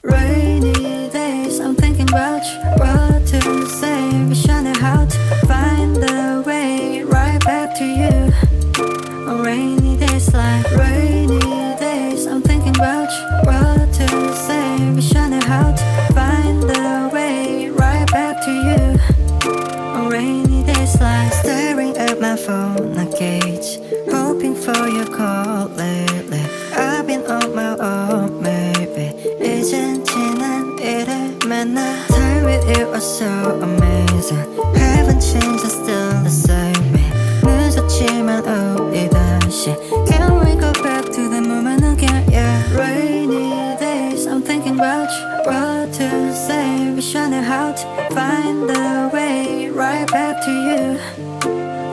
Rainy days, I'm thinking about you, what to say, wishing how to find the way right back to you. On rainy days like rainy days, I'm thinking about you, what to say, wishing how to find the way right back to you. On rainy days like staring at my phone, I gauge, hoping for your call lately. I've been on my own, maybe. 이젠 지난 일을 만나. Time with you was so amazing. Haven't changed, I'm still the same me. 늦었지만 우리 다시. Can we go back to the moment again, yeah. Rainy days, I'm thinking about you, what to say, wishing how to find the way right back to you.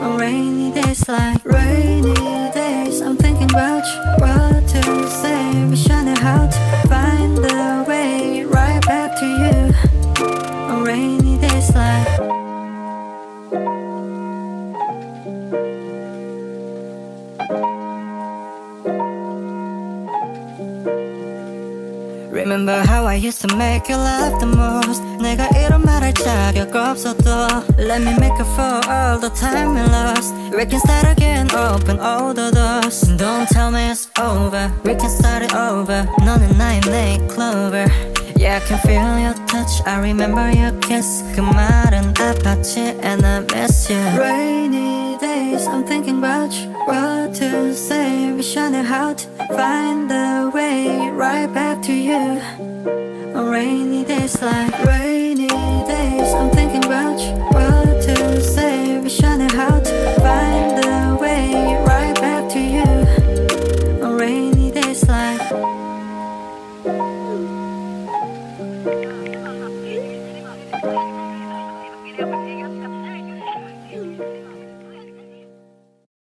On rainy days like rainy days, I'm thinking about you, what to say, wishing how to find the way right back to you. On rainy days like Remember how I used to make you laugh the most. 내가 이런 말할 자격 없어도 Let me make up for all the time we lost. We can start again, open all the doors. Don't tell me it's over, we can start it over. 너는 나의 nail clover. Yeah, I can feel your touch, I remember your kiss. 그 말은 아팠지 and I miss you. Rainy days, I'm thinking about you, what to say, wishing how to find the way right back to you. On rainy days like rain